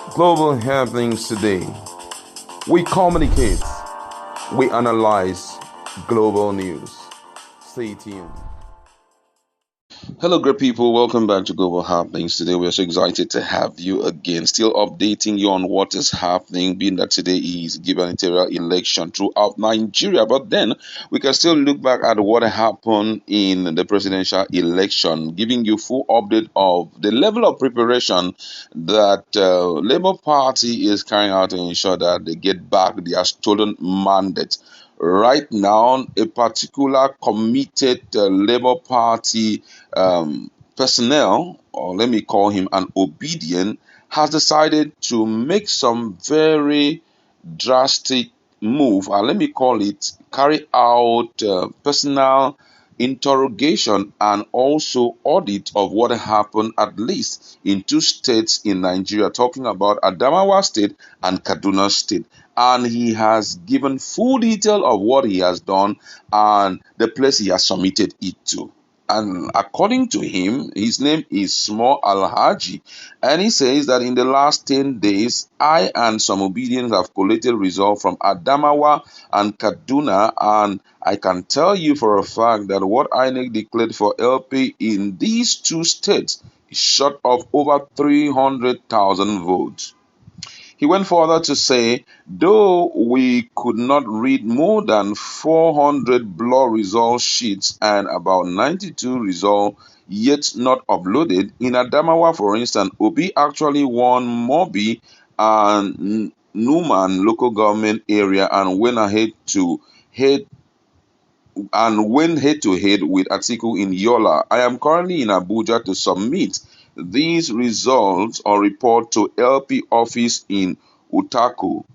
Global happenings today. We communicate, we analyze global news. Stay tuned. Hello, great people. Welcome back to Global Happenings. Today, we are so excited to have you again. Still updating you on what is happening, being that today is gubernatorial election throughout Nigeria. But then, we can still look back at what happened in the presidential election, giving you full update of the level of preparation that Labour Party is carrying out to ensure that they get back their stolen mandate. Right now, a particular committed Labour Party personnel, or let me call him an obedient, has decided to make some very drastic move, and let me call it carry out personal interrogation and also audit of what happened at least in two states in Nigeria, talking about Adamawa State and Kaduna State. And he has given full detail of what he has done and the place he has submitted it to. And according to him, his name is Small Alhaji. And he says that in the last 10 days, I and some obedience have collated results from Adamawa and Kaduna. And I can tell you for a fact that what INEC declared for LP in these two states is short of over 300,000 votes. He went further to say, though we could not read more than 400 blur result sheets and about 92 results yet not uploaded, in Adamawa, for instance, Obi actually won Mobi and Numan local government area and head went head to head with Atiku in Yola. I am currently in Abuja to submit these results or report to LP office in Utako.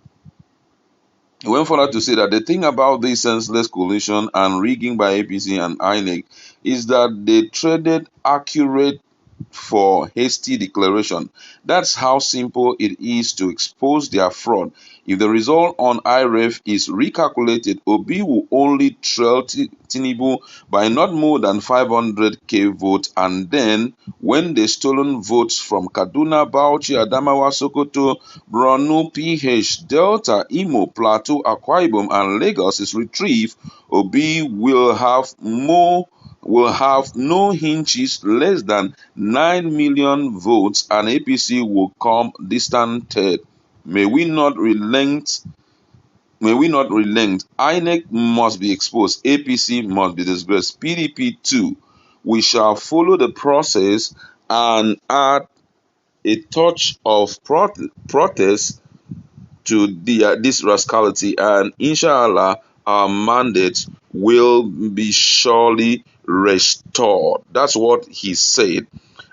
He went further to say that the thing about this senseless collision and rigging by APC and INEC is that they traded accurate for hasty declaration. That's how simple it is to expose their fraud. If the result on IREF is recalculated, Obi will only trail Tinubu by not more than 500k votes, and then when the stolen votes from Kaduna, Bauchi, Adamawa, Sokoto, Borno, PH, Delta, Imo, Plateau, Akwa Ibom, and Lagos is retrieved, Obi will have no hinges less than 9 million votes, and APC will come distant third. May we not relent. May we not relent. INEC must be exposed. APC must be disgraced. PDP too. We shall follow the process and add a touch of protest to this rascality, and inshallah, our mandate will be surely restored. That's what he said.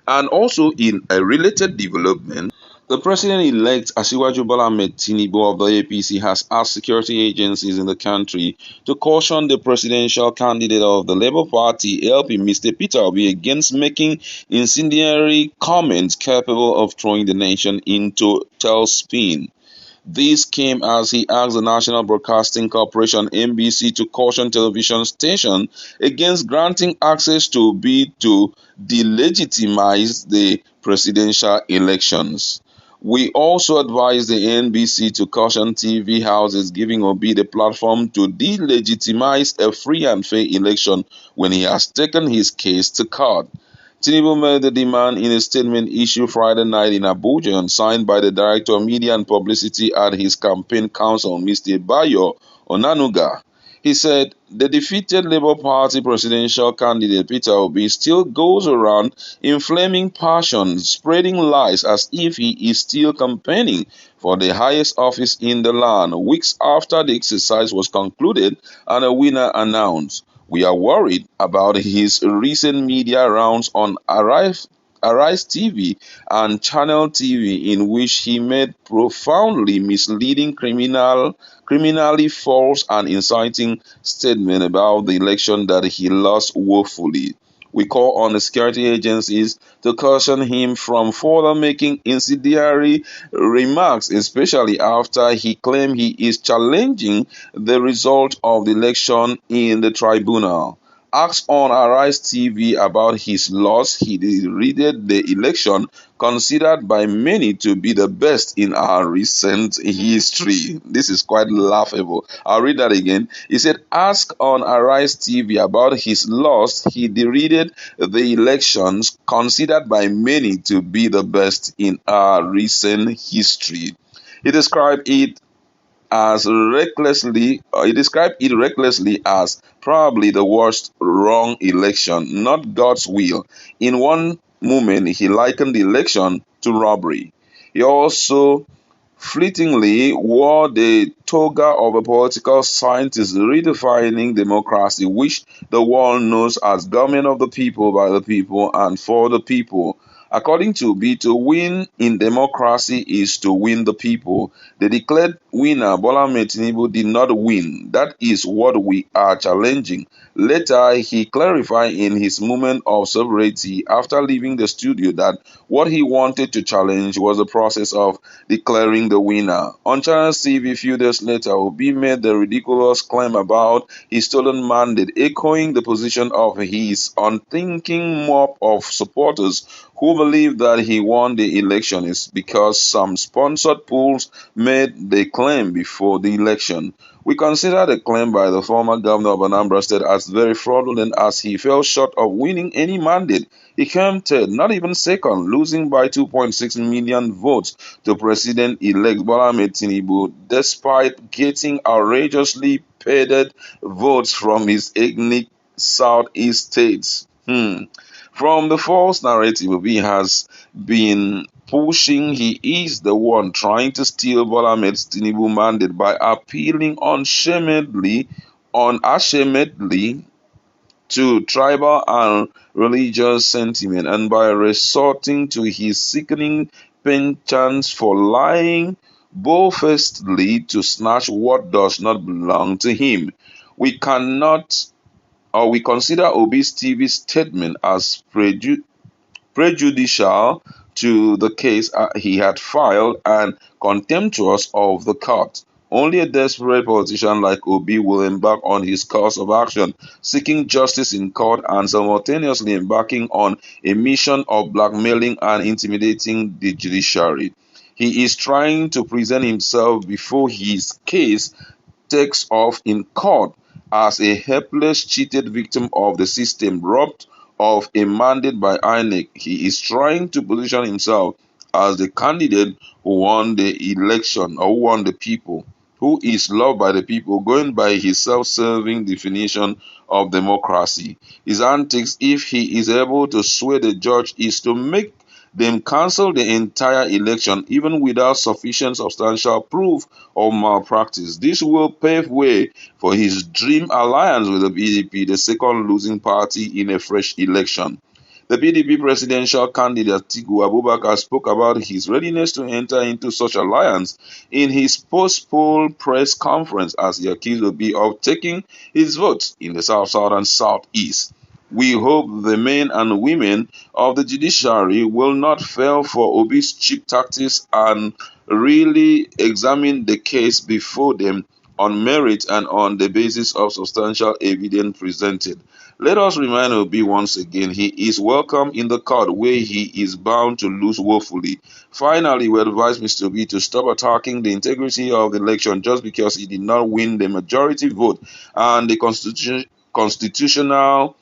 And also, in a related development, the president-elect Asiwaju Bola Ahmed Tinubu of the APC has asked security agencies in the country to caution the presidential candidate of the Labour Party, LP, Mr. Peter Obi, against making incendiary comments capable of throwing the nation into tailspin. This came as he asked the National Broadcasting Corporation (NBC) to caution television stations against granting access to bid to delegitimize the presidential elections. We also advise the NBC to caution TV houses giving Obi the platform to delegitimize a free and fair election when he has taken his case to court. Tinubu made the demand in a statement issued Friday night in Abuja and signed by the Director of Media and Publicity at his campaign council, Mr. Bayo Onanuga. He said the defeated Labour Party presidential candidate Peter Obi still goes around inflaming passions, spreading lies as if he is still campaigning for the highest office in the land, weeks after the exercise was concluded and a winner announced. We are worried about his recent media rounds on Arise TV and Channel TV, in which he made profoundly misleading, criminally false, and inciting statements about the election that he lost woefully. We call on the security agencies to caution him from further making incendiary remarks, especially after he claimed he is challenging the result of the election in the tribunal. Asked on Arise TV about his loss, he derided the election, considered by many to be the best in our recent history. This is quite laughable. I'll read that again. He said, asked on Arise TV about his loss, he derided the elections considered by many to be the best in our recent history. He described it he described it recklessly as probably the worst wrong election, not God's will. In one moment, he likened the election to robbery. He also fleetingly wore the toga of a political scientist redefining democracy, which the world knows as government of the people, by the people, and for the people. According to B, to win in democracy is to win the people. The declared winner, Bola Ahmed Tinubu, did not win. That is what we are challenging. Later, he clarified in his moment of sobriety after leaving the studio that what he wanted to challenge was the process of declaring the winner. On Channel TV a few days later, Obi made the ridiculous claim about his stolen mandate, echoing the position of his unthinking mob of supporters who believe that he won the election is because some sponsored polls made the claim before the election. We consider the claim by the former governor of Anambra State as very fraudulent as he fell short of winning any mandate. He came third, not even second, losing by 2.6 million votes to President-elect Bola Ahmed Tinubu, despite getting outrageously paid votes from his ethnic southeast states. From the false narrative he has been pushing, he is the one trying to steal Bola Ahmed Tinubu mandate by appealing unashamedly to tribal and religious sentiment, and by resorting to his sickening penchant for lying boldfacedly to snatch what does not belong to him. We cannot we consider Obi's TV statement as prejudicial to the case he had filed and contemptuous of the court. Only a desperate politician like Obi will embark on his course of action, seeking justice in court and simultaneously embarking on a mission of blackmailing and intimidating the judiciary. He is trying to present himself before his case takes off in court as a helpless, cheated victim of the system, robbed of a mandate by inec. He is trying to position himself as the candidate who won the election or who won the people, who is loved by the people, going by his self-serving definition of democracy. His antics, if he is able to sway the judge, is to make them cancel the entire election even without sufficient substantial proof of malpractice. This will pave way for his dream alliance with the PDP, the second losing party in a fresh election. The PDP presidential candidate Atiku Abubakar spoke about his readiness to enter into such alliance in his post-poll press conference as he accused Obi of taking his votes in the South and Southeast. We hope the men and women of the judiciary will not fail for Obi's cheap tactics and really examine the case before them on merit and on the basis of substantial evidence presented. Let us remind Obi once again he is welcome in the court where he is bound to lose woefully. Finally, we advise Mr. Obi to stop attacking the integrity of the election just because he did not win the majority vote and the constitutional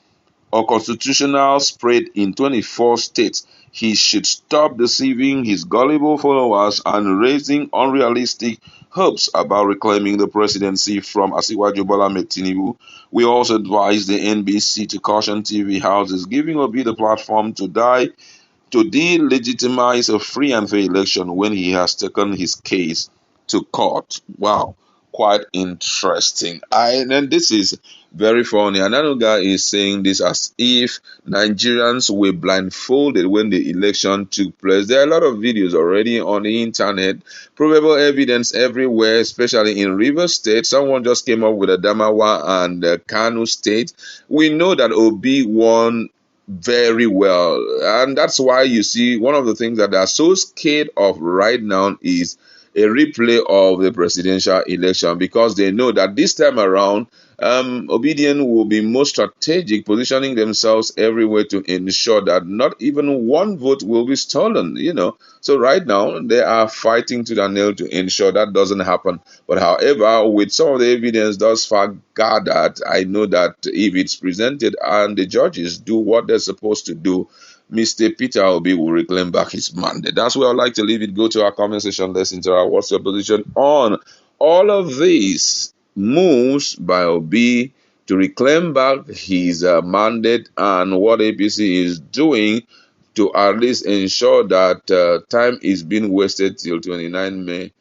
spread in 24 states. He should stop deceiving his gullible followers and raising unrealistic hopes about reclaiming the presidency from Asiwaju Bola Ahmed Tinubu. We also advise the NBC to caution TV houses giving Obi the platform to delegitimize a free and fair election when he has taken his case to court. Wow, quite interesting. And this is very funny. Another guy is saying this as if Nigerians were blindfolded when the election took place. There are a lot of videos already on the internet, provable evidence everywhere, especially in Rivers State. Someone just came up with Adamawa and Kano State. We know that Obi won very well, and that's why you see one of the things that they are so scared of right now is a replay of the presidential election, because they know that this time around, Obedient will be more strategic, positioning themselves everywhere to ensure that not even one vote will be stolen. So right now they are fighting to the nail to ensure that doesn't happen. But however, with some of the evidence thus far gathered, I know that if it's presented and the judges do what they're supposed to do, Mr. Peter Obi will reclaim back his mandate. That's where I'd like to leave it. Go to our comment section. Let's interact. What's your position on all of these moves by Obi to reclaim back his mandate, and what APC is doing to at least ensure that time is being wasted till 29 May